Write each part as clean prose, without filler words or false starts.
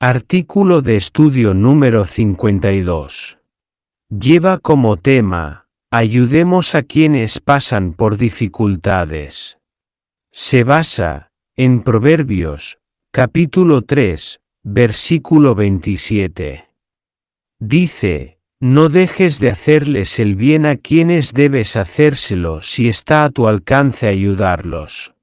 Artículo de estudio número 52. Lleva como tema, ayudemos a quienes pasan por dificultades. Se basa, en Proverbios, capítulo 3, versículo 27. Dice, no dejes de hacerles el bien a quienes debes hacérselo si está a tu alcance ayudarlos.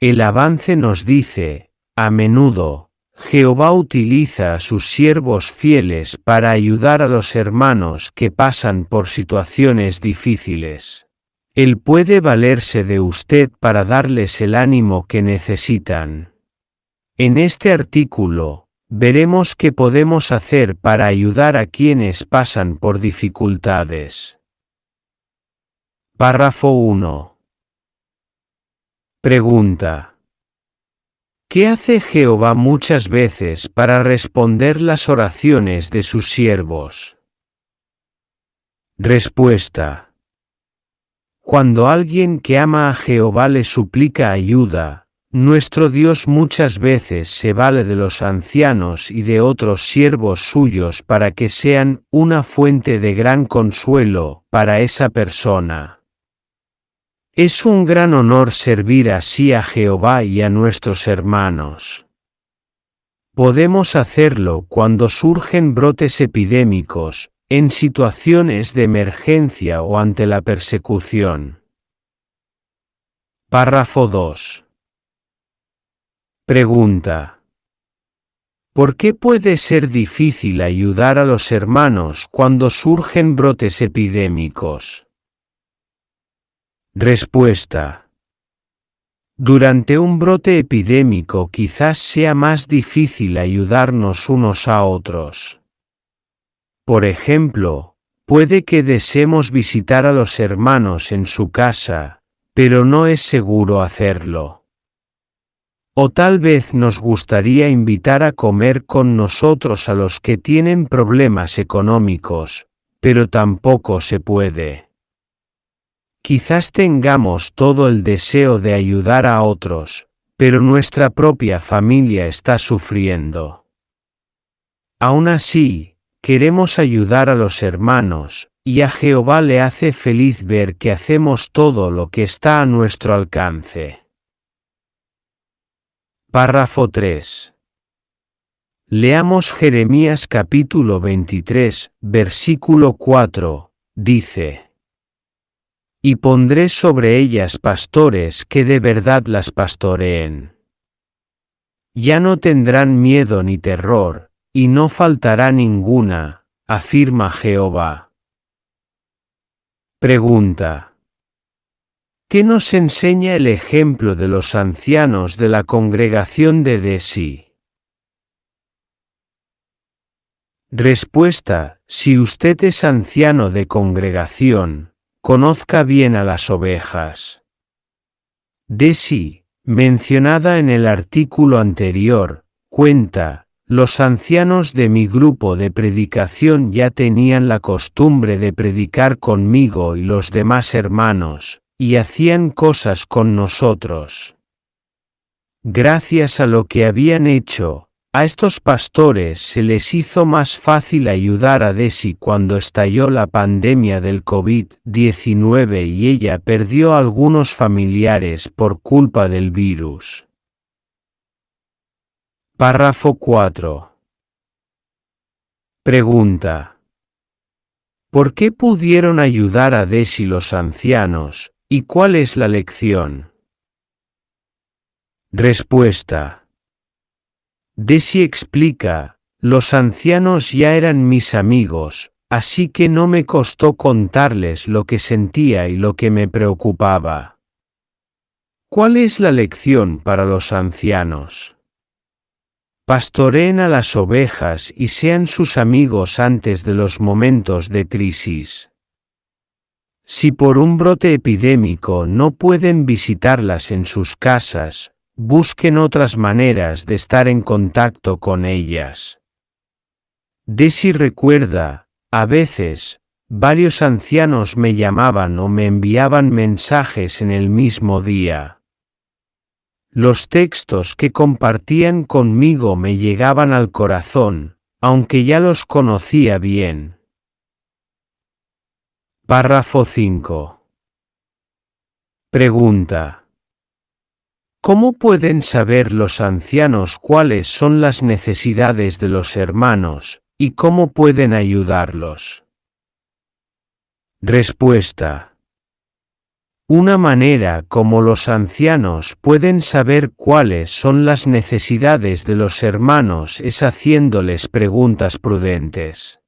El avance nos dice, a menudo, Jehová utiliza a sus siervos fieles para ayudar a los hermanos que pasan por situaciones difíciles. Él puede valerse de usted para darles el ánimo que necesitan. En este artículo, veremos qué podemos hacer para ayudar a quienes pasan por dificultades. Párrafo 1. Pregunta. ¿Qué hace Jehová muchas veces para responder las oraciones de sus siervos? Respuesta. Cuando alguien que ama a Jehová le suplica ayuda, nuestro Dios muchas veces se vale de los ancianos y de otros siervos suyos para que sean una fuente de gran consuelo para esa persona. Es un gran honor servir así a Jehová y a nuestros hermanos. Podemos hacerlo cuando surgen brotes epidémicos, en situaciones de emergencia o ante la persecución. Párrafo 2. Pregunta. ¿Por qué puede ser difícil ayudar a los hermanos cuando surgen brotes epidémicos? Respuesta. Durante un brote epidémico quizás sea más difícil ayudarnos unos a otros. Por ejemplo, puede que deseemos visitar a los hermanos en su casa, pero no es seguro hacerlo. O tal vez nos gustaría invitar a comer con nosotros a los que tienen problemas económicos, pero tampoco se puede. Quizás tengamos todo el deseo de ayudar a otros, pero nuestra propia familia está sufriendo. Aún así, queremos ayudar a los hermanos, y a Jehová le hace feliz ver que hacemos todo lo que está a nuestro alcance. Párrafo 3. Leamos Jeremías capítulo 23, versículo 4, dice. Y pondré sobre ellas pastores que de verdad las pastoreen. Ya no tendrán miedo ni terror, y no faltará ninguna, afirma Jehová. Pregunta. ¿Qué nos enseña el ejemplo de los ancianos de la congregación de Desi? Respuesta. Si usted es anciano de congregación, conozca bien a las ovejas. Desi, mencionada en el artículo anterior, cuenta, los ancianos de mi grupo de predicación ya tenían la costumbre de predicar conmigo y los demás hermanos, y hacían cosas con nosotros. Gracias a lo que habían hecho, a estos pastores se les hizo más fácil ayudar a Desi cuando estalló la pandemia del COVID-19 y ella perdió a algunos familiares por culpa del virus. Párrafo 4. Pregunta. ¿Por qué pudieron ayudar a Desi los ancianos, y cuál es la lección? Respuesta. Desi explica, los ancianos ya eran mis amigos, así que no me costó contarles lo que sentía y lo que me preocupaba. ¿Cuál es la lección para los ancianos? Pastoreen a las ovejas y sean sus amigos antes de los momentos de crisis. Si por un brote epidémico no pueden visitarlas en sus casas, busquen otras maneras de estar en contacto con ellas. Desi recuerda, a veces, varios ancianos me llamaban o me enviaban mensajes en el mismo día. Los textos que compartían conmigo me llegaban al corazón, aunque ya los conocía bien. Párrafo 5. Pregunta. ¿Cómo pueden saber los ancianos cuáles son las necesidades de los hermanos, y cómo pueden ayudarlos? Respuesta. Una manera como los ancianos pueden saber cuáles son las necesidades de los hermanos es haciéndoles preguntas prudentes.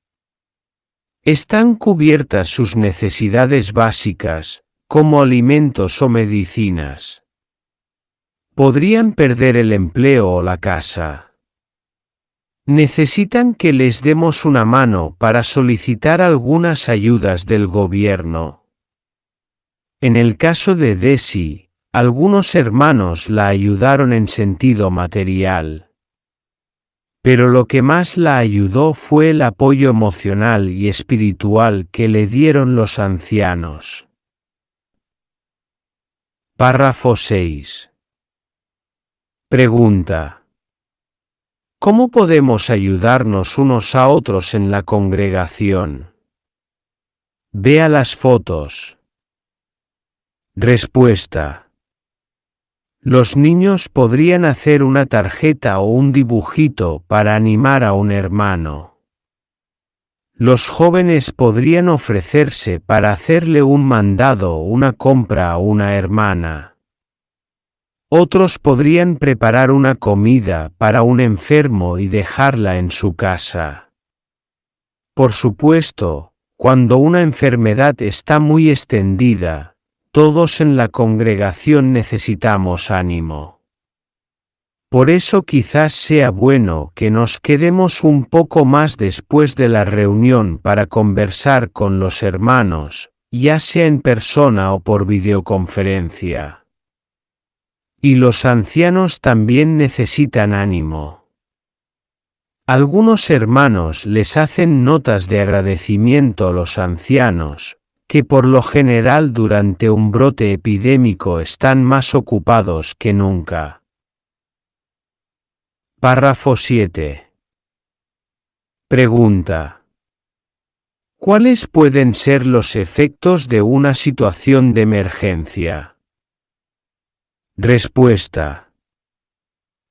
¿Están cubiertas sus necesidades básicas, como alimentos o medicinas? ¿Podrían perder el empleo o la casa? ¿Necesitan que les demos una mano para solicitar algunas ayudas del gobierno? En el caso de Desi, algunos hermanos la ayudaron en sentido material. Pero lo que más la ayudó fue el apoyo emocional y espiritual que le dieron los ancianos. Párrafo 6. Pregunta. ¿Cómo podemos ayudarnos unos a otros en la congregación? Vea las fotos. Respuesta. Los niños podrían hacer una tarjeta o un dibujito para animar a un hermano. Los jóvenes podrían ofrecerse para hacerle un mandado o una compra a una hermana. Otros podrían preparar una comida para un enfermo y dejarla en su casa. Por supuesto, cuando una enfermedad está muy extendida, todos en la congregación necesitamos ánimo. Por eso quizás sea bueno que nos quedemos un poco más después de la reunión para conversar con los hermanos, ya sea en persona o por videoconferencia. Y los ancianos también necesitan ánimo. Algunos hermanos les hacen notas de agradecimiento a los ancianos, que por lo general durante un brote epidémico están más ocupados que nunca. Párrafo 7. Pregunta. ¿Cuáles pueden ser los efectos de una situación de emergencia? Respuesta.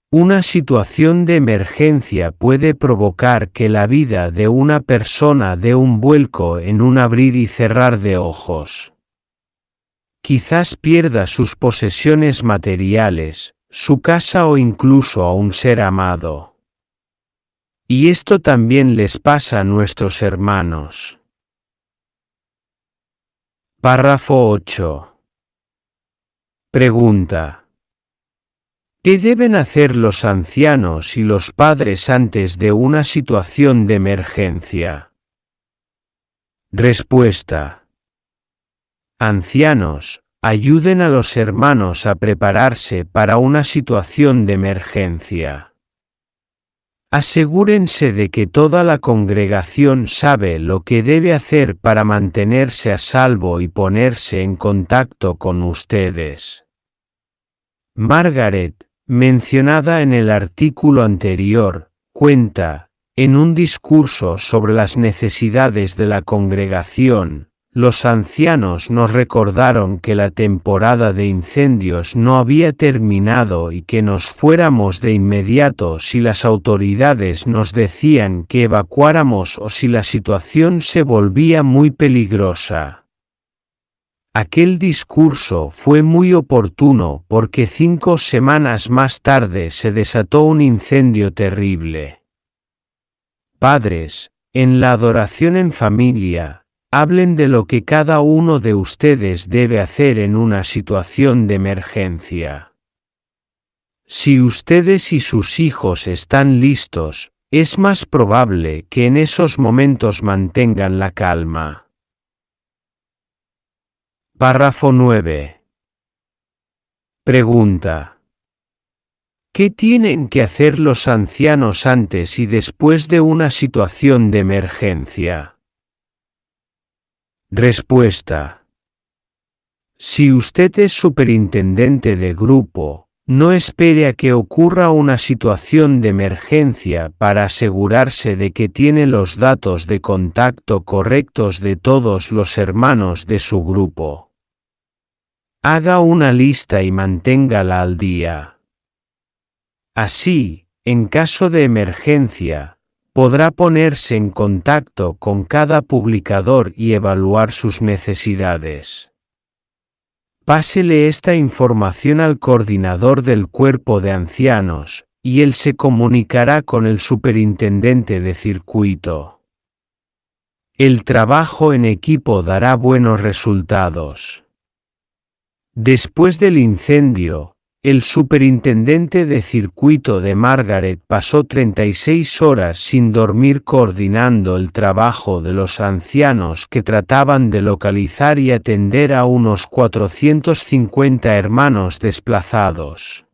Una situación de emergencia puede provocar que la vida de una persona dé un vuelco en un abrir y cerrar de ojos. Quizás pierda sus posesiones materiales, su casa o incluso a un ser amado. Y esto también les pasa a nuestros hermanos. Párrafo 8. Pregunta. ¿Qué deben hacer los ancianos y los padres antes de una situación de emergencia? Respuesta. Ancianos, ayuden a los hermanos a prepararse para una situación de emergencia. Asegúrense de que toda la congregación sabe lo que debe hacer para mantenerse a salvo y ponerse en contacto con ustedes. Margaret, mencionada en el artículo anterior, cuenta, en un discurso sobre las necesidades de la congregación, los ancianos nos recordaron que la temporada de incendios no había terminado y que nos fuéramos de inmediato si las autoridades nos decían que evacuáramos o si la situación se volvía muy peligrosa. Aquel discurso fue muy oportuno porque 5 semanas más tarde se desató un incendio terrible. Padres, en la adoración en familia, hablen de lo que cada uno de ustedes debe hacer en una situación de emergencia. Si ustedes y sus hijos están listos, es más probable que en esos momentos mantengan la calma. Párrafo 9. Pregunta. ¿Qué tienen que hacer los ancianos antes y después de una situación de emergencia? Respuesta. Si usted es superintendente de grupo, No espere a que ocurra una situación de emergencia para asegurarse de que tiene los datos de contacto correctos de todos los hermanos de su grupo. Haga una lista y manténgala al día. Así, en caso de emergencia, podrá ponerse en contacto con cada publicador y evaluar sus necesidades. Pásele esta información al coordinador del cuerpo de ancianos, y él se comunicará con el superintendente de circuito. El trabajo en equipo dará buenos resultados. Después del incendio, el superintendente de circuito de Margaret pasó 36 horas sin dormir coordinando el trabajo de los ancianos que trataban de localizar y atender a unos 450 hermanos desplazados.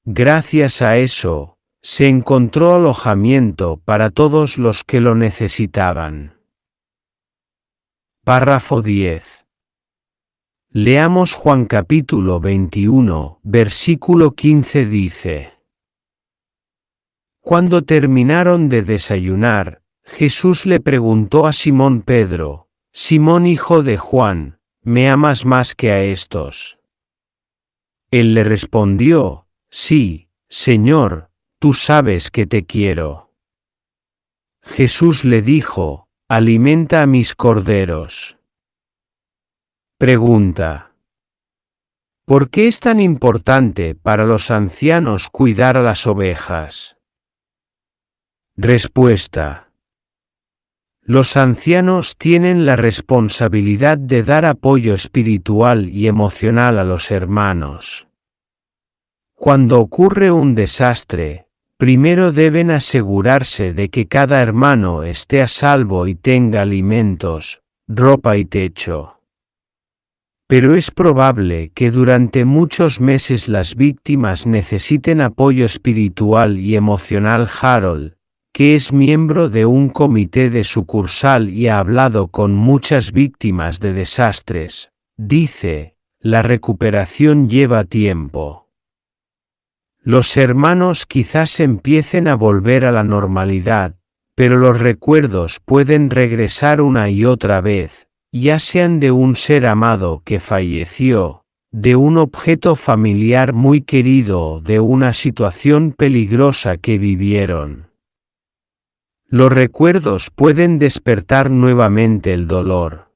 Gracias a eso, se encontró alojamiento para todos los que lo necesitaban. Párrafo 10. Leamos Juan capítulo 21, versículo 15 dice: Cuando terminaron de desayunar, Jesús le preguntó a Simón Pedro: Simón hijo de Juan, ¿me amas más que a estos? Él le respondió: Sí, Señor, tú sabes que te quiero. Jesús le dijo: Alimenta a mis corderos. Pregunta: ¿por qué es tan importante para los ancianos cuidar a las ovejas? Respuesta: los ancianos tienen la responsabilidad de dar apoyo espiritual y emocional a los hermanos. Cuando ocurre un desastre, primero deben asegurarse de que cada hermano esté a salvo y tenga alimentos, ropa y techo. Pero es probable que durante muchos meses las víctimas necesiten apoyo espiritual y emocional. Harold, que es miembro de un comité de sucursal y ha hablado con muchas víctimas de desastres, dice: la recuperación lleva tiempo. Los hermanos quizás empiecen a volver a la normalidad, pero los recuerdos pueden regresar una y otra vez, ya sean de un ser amado que falleció, de un objeto familiar muy querido o de una situación peligrosa que vivieron. Los recuerdos pueden despertar nuevamente el dolor.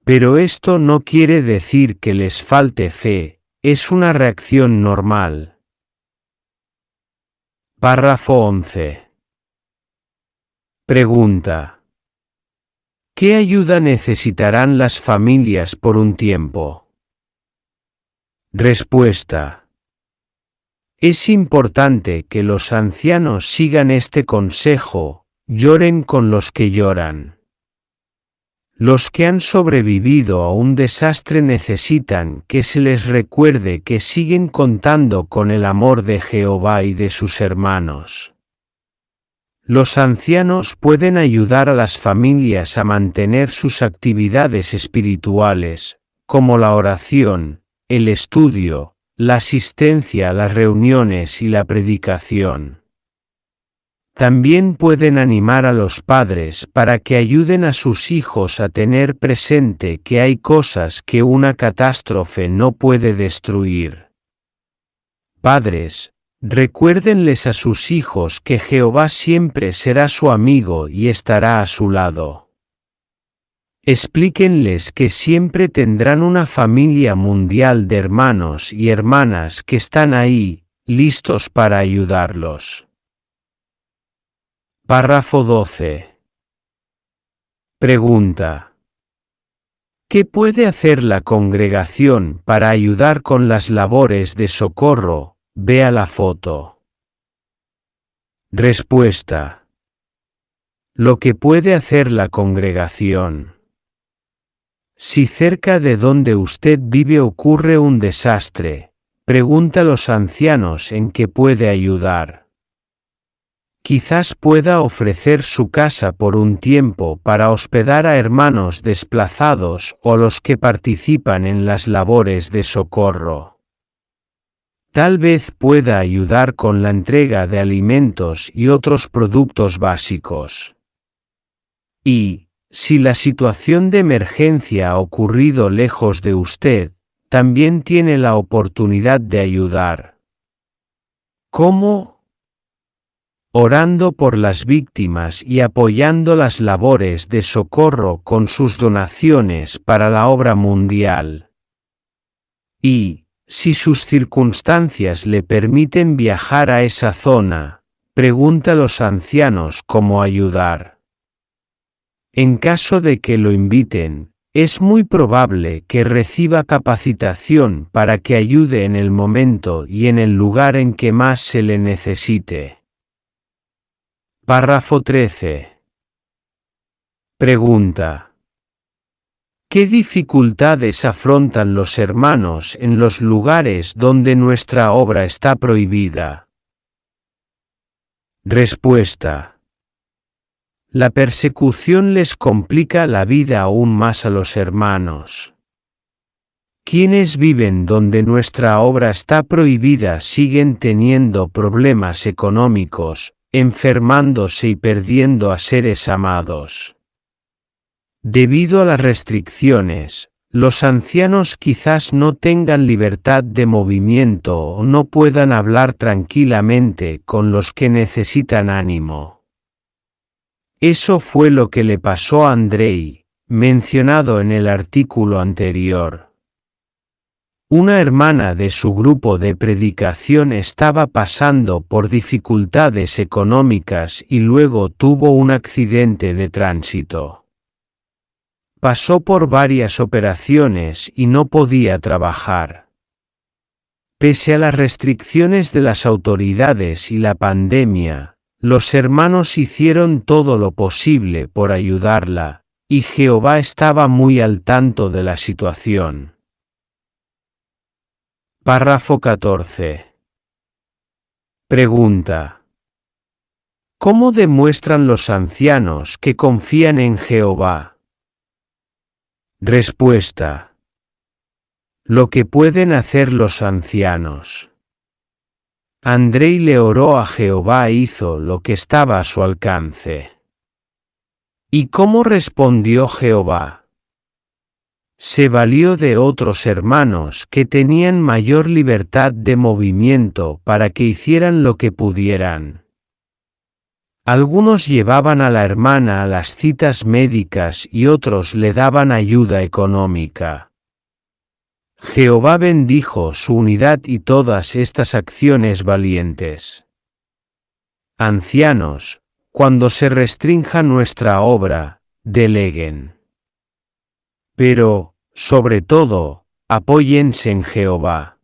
Pero esto no quiere decir que les falte fe, es una reacción normal. Párrafo 11. Pregunta: ¿qué ayuda necesitarán las familias por un tiempo? Respuesta: es importante que los ancianos sigan este consejo: lloren con los que lloran. Los que han sobrevivido a un desastre necesitan que se les recuerde que siguen contando con el amor de Jehová y de sus hermanos. Los ancianos pueden ayudar a las familias a mantener sus actividades espirituales, como la oración, el estudio, la asistencia a las reuniones y la predicación. También pueden animar a los padres para que ayuden a sus hijos a tener presente que hay cosas que una catástrofe no puede destruir. Padres, recuérdenles a sus hijos que Jehová siempre será su amigo y estará a su lado. Explíquenles que siempre tendrán una familia mundial de hermanos y hermanas que están ahí, listos para ayudarlos. Párrafo 12. Pregunta: ¿qué puede hacer la congregación para ayudar con las labores de socorro? Vea la foto. Respuesta: lo que puede hacer la congregación. Si cerca de donde usted vive ocurre un desastre, pregunta a los ancianos en qué puede ayudar. Quizás pueda ofrecer su casa por un tiempo para hospedar a hermanos desplazados o los que participan en las labores de socorro. Tal vez pueda ayudar con la entrega de alimentos y otros productos básicos. Y, si la situación de emergencia ha ocurrido lejos de usted, también tiene la oportunidad de ayudar. ¿Cómo? Orando por las víctimas y apoyando las labores de socorro con sus donaciones para la obra mundial. Y, si sus circunstancias le permiten viajar a esa zona, pregunta a los ancianos cómo ayudar. En caso de que lo inviten, es muy probable que reciba capacitación para que ayude en el momento y en el lugar en que más se le necesite. Párrafo 13. Pregunta: ¿qué dificultades afrontan los hermanos en los lugares donde nuestra obra está prohibida? Respuesta: la persecución les complica la vida aún más a los hermanos. Quienes viven donde nuestra obra está prohibida siguen teniendo problemas económicos, enfermándose y perdiendo a seres amados. Debido a las restricciones, los ancianos quizás no tengan libertad de movimiento o no puedan hablar tranquilamente con los que necesitan ánimo. Eso fue lo que le pasó a Andrei, mencionado en el artículo anterior. Una hermana de su grupo de predicación estaba pasando por dificultades económicas y luego tuvo un accidente de tránsito. Pasó por varias operaciones y no podía trabajar. Pese a las restricciones de las autoridades y la pandemia, los hermanos hicieron todo lo posible por ayudarla, y Jehová estaba muy al tanto de la situación. Párrafo 14. Pregunta: ¿cómo demuestran los ancianos que confían en Jehová? Respuesta: lo que pueden hacer los ancianos. Andrei le oró a Jehová e hizo lo que estaba a su alcance. ¿Y cómo respondió Jehová? Se valió de otros hermanos que tenían mayor libertad de movimiento para que hicieran lo que pudieran. Algunos llevaban a la hermana a las citas médicas y otros le daban ayuda económica. Jehová bendijo su unidad y todas estas acciones valientes. Ancianos, cuando se restrinja nuestra obra, deleguen. Pero, sobre todo, apóyense en Jehová.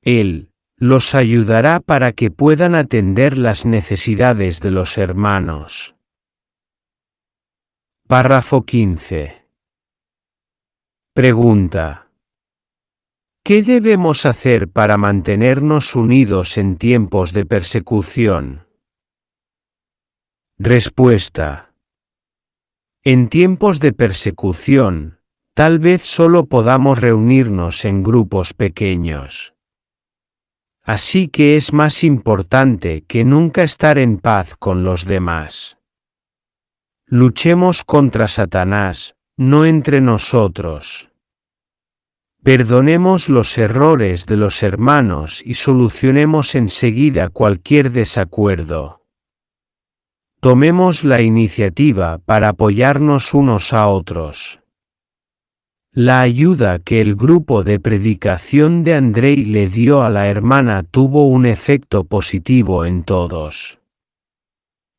Él los ayudará para que puedan atender las necesidades de los hermanos. Párrafo 15. Pregunta: ¿qué debemos hacer para mantenernos unidos en tiempos de persecución? Respuesta: en tiempos de persecución, tal vez solo podamos reunirnos en grupos pequeños. Así que es más importante que nunca estar en paz con los demás. Luchemos contra Satanás, no entre nosotros. Perdonemos los errores de los hermanos y solucionemos enseguida cualquier desacuerdo. Tomemos la iniciativa para apoyarnos unos a otros. La ayuda que el grupo de predicación de Andrei le dio a la hermana tuvo un efecto positivo en todos.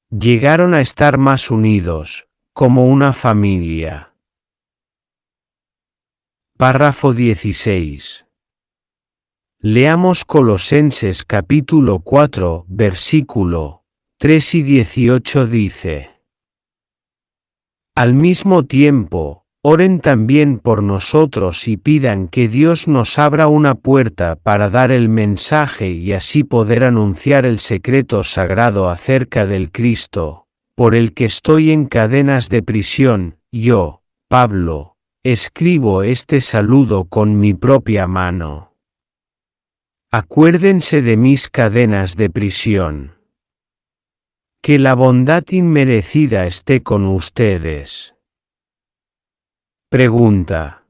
Llegaron a estar más unidos, como una familia. Párrafo 16. Leamos Colosenses capítulo 4, versículo 3 y 18 dice: al mismo tiempo, oren también por nosotros y pidan que Dios nos abra una puerta para dar el mensaje y así poder anunciar el secreto sagrado acerca del Cristo, por el que estoy en cadenas de prisión. Yo, Pablo, escribo este saludo con mi propia mano. Acuérdense de mis cadenas de prisión. Que la bondad inmerecida esté con ustedes. Pregunta.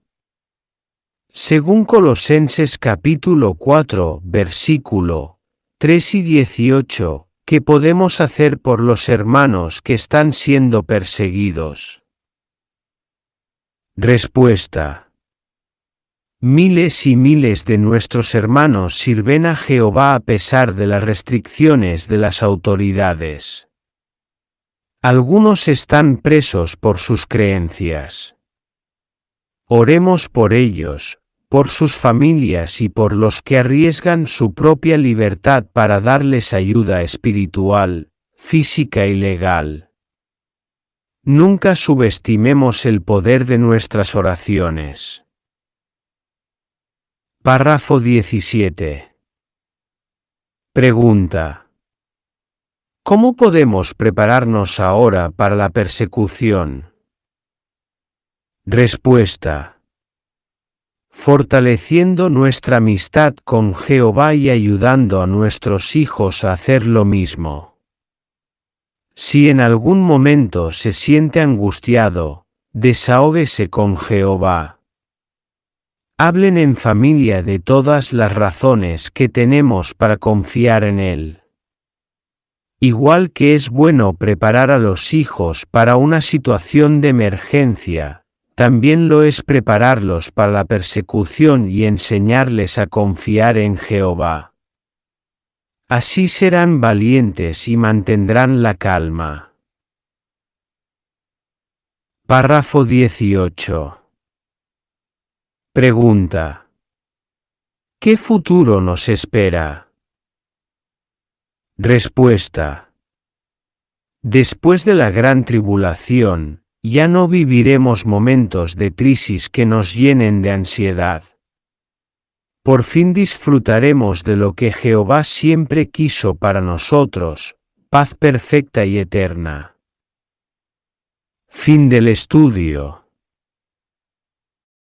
Según Colosenses capítulo 4, versículo 3 y 18, ¿qué podemos hacer por los hermanos que están siendo perseguidos? Respuesta. Miles y miles de nuestros hermanos sirven a Jehová a pesar de las restricciones de las autoridades. Algunos están presos por sus creencias. Oremos por ellos, por sus familias y por los que arriesgan su propia libertad para darles ayuda espiritual, física y legal. Nunca subestimemos el poder de nuestras oraciones. Párrafo 17. Pregunta. ¿Cómo podemos prepararnos ahora para la persecución? Respuesta. Fortaleciendo nuestra amistad con Jehová y ayudando a nuestros hijos a hacer lo mismo. Si en algún momento se siente angustiado, desahóguese con Jehová. Hablen en familia de todas las razones que tenemos para confiar en Él. Igual que es bueno preparar a los hijos para una situación de emergencia, también lo es prepararlos para la persecución y enseñarles a confiar en Jehová. Así serán valientes y mantendrán la calma. Párrafo 18. Pregunta. ¿Qué futuro nos espera? Respuesta. Después de la gran tribulación, ya no viviremos momentos de crisis que nos llenen de ansiedad. Por fin disfrutaremos de lo que Jehová siempre quiso para nosotros, paz perfecta y eterna. Fin del estudio.